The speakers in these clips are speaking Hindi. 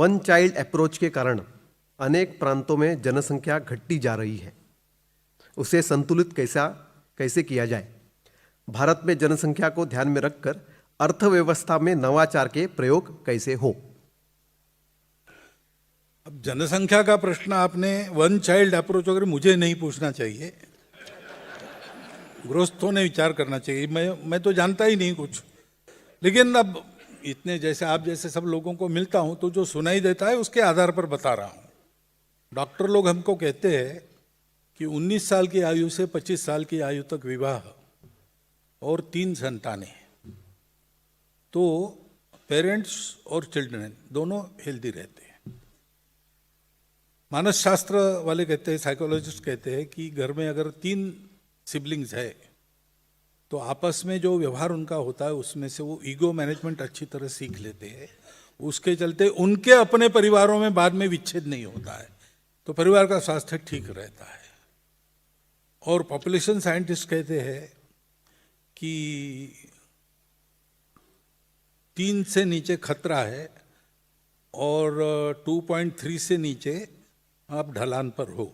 वन चाइल्ड अप्रोच के कारण अनेक प्रांतों में जनसंख्या घटती जा रही है। उसे संतुलित कैसे किया जाए? भारत में जनसंख्या को ध्यान में रखकर अर्थव्यवस्था में नवाचार के प्रयोग कैसे हो? अब जनसंख्या का प्रश्न आपने वन चाइल्ड अप्रोच वगैरह मुझे नहीं पूछना चाहिए, गृहस्थों ने विचार करना चाहिए। मैं तो जानता ही नहीं कुछ। लेकिन अब इतने जैसे आप जैसे सब लोगों को मिलता हूं तो जो सुनाई देता है उसके आधार पर बता रहा हूं। डॉक्टर लोग हमको कहते हैं कि 19 साल की आयु से 25 साल की आयु तक विवाह और 3 संतानें, तो पेरेंट्स और चिल्ड्रन दोनों हेल्दी रहते हैं। मानस शास्त्र वाले कहते हैं, साइकोलॉजिस्ट कहते हैं कि घर में अगर 3 सिबलिंग्स है तो आपस में जो व्यवहार उनका होता है उसमें से वो ईगो मैनेजमेंट अच्छी तरह सीख लेते हैं। उसके चलते उनके अपने परिवारों में बाद में विच्छेद नहीं होता है, तो परिवार का स्वास्थ्य ठीक रहता है। और पॉपुलेशन साइंटिस्ट कहते हैं कि 3 से नीचे खतरा है और 2.3 से नीचे आप ढलान पर हो।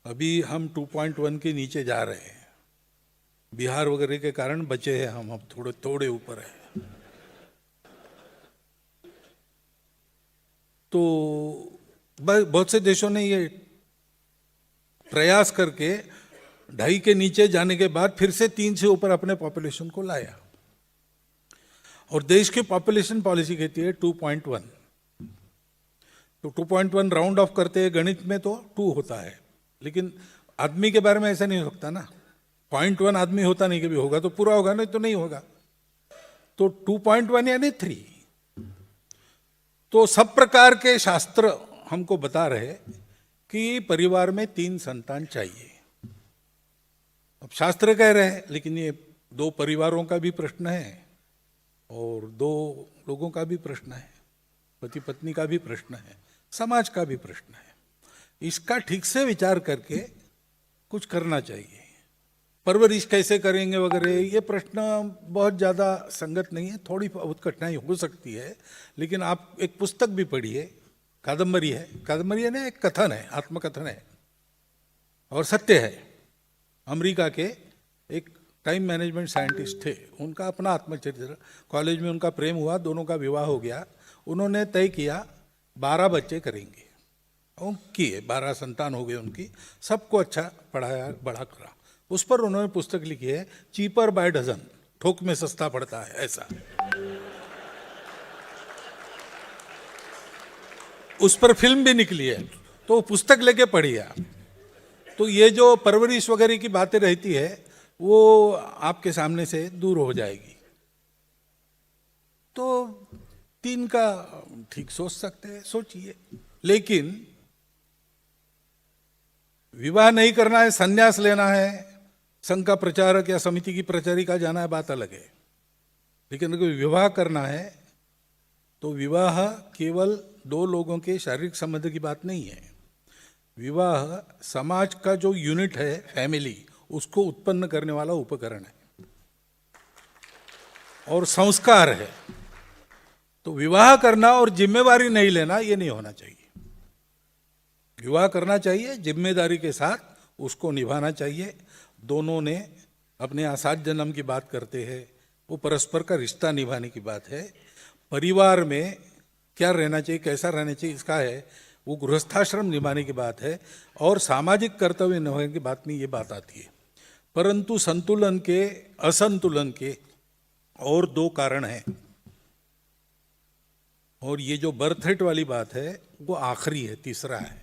अभी हम 2.1 के नीचे जा रहे हैं, बिहार वगैरह के कारण बचे हैं हम, अब थोड़े ऊपर है। तो बहुत से देशों ने ये प्रयास करके 2.5 के नीचे जाने के बाद फिर से 3 से ऊपर अपने पॉपुलेशन को लाया। और देश की पॉपुलेशन पॉलिसी कहती है 2.1, तो 2.1 राउंड ऑफ करते हैं। गणित में तो 2 होता है, लेकिन आदमी के बारे में ऐसा नहीं हो सकता ना। 0.1 आदमी होता नहीं, कभी होगा तो पूरा होगा, नहीं तो नहीं होगा। तो 2.1 यानी 3। तो सब प्रकार के शास्त्र हमको बता रहे कि परिवार में 3 संतान चाहिए। अब शास्त्र कह रहे हैं, लेकिन ये 2 परिवारों का भी प्रश्न है और 2 लोगों का भी प्रश्न है, पति पत्नी का भी प्रश्न है, समाज का भी प्रश्न है। इसका ठीक से विचार करके कुछ करना चाहिए। परवरिश कैसे करेंगे वगैरह, ये प्रश्न बहुत ज़्यादा संगत नहीं है, थोड़ी बहुत कठिनाई हो सकती है। लेकिन आप एक पुस्तक भी पढ़िए, कादम्बरी है ना, एक कथन है, आत्मकथन है और सत्य है। अमेरिका के एक टाइम मैनेजमेंट साइंटिस्ट थे, उनका अपना आत्मचरित्र। कॉलेज में उनका प्रेम हुआ, दोनों का विवाह हो गया। उन्होंने तय किया 12 बच्चे करेंगे, और किए। 12 संतान हो गए उनकी, सबको अच्छा पढ़ाया, बड़ा करा। उस पर उन्होंने पुस्तक लिखी है, चीपर बाय डजन, थोक में सस्ता पड़ता है, ऐसा। उस पर फिल्म भी निकली है, तो पुस्तक लेके पढ़िए। तो ये जो परवरिश वगैरह की बातें रहती है वो आपके सामने से दूर हो जाएगी। तो 3 का ठीक सोच सकते हैं, सोचिए। लेकिन विवाह नहीं करना है, संन्यास लेना है, संघ का प्रचारक या समिति की प्रचारिका जाना है, बात अलग है। लेकिन अगर विवाह करना है तो विवाह केवल 2 लोगों के शारीरिक संबंध की बात नहीं है। विवाह समाज का जो यूनिट है, फैमिली, उसको उत्पन्न करने वाला उपकरण है और संस्कार है। तो विवाह करना और जिम्मेवारी नहीं लेना, ये नहीं होना चाहिए। विवाह करना चाहिए, जिम्मेदारी के साथ उसको निभाना चाहिए। दोनों ने अपने 7 जन्म की बात करते हैं, वो परस्पर का रिश्ता निभाने की बात है। परिवार में क्या रहना चाहिए, कैसा रहना चाहिए, इसका है, वो गृहस्थाश्रम निभाने की बात है। और सामाजिक कर्तव्य निभाने की बात में ये बात आती है। परंतु संतुलन के, असंतुलन के और 2 कारण हैं। और ये जो बर्थ रेट वाली बात है वो आखिरी है, तीसरा है।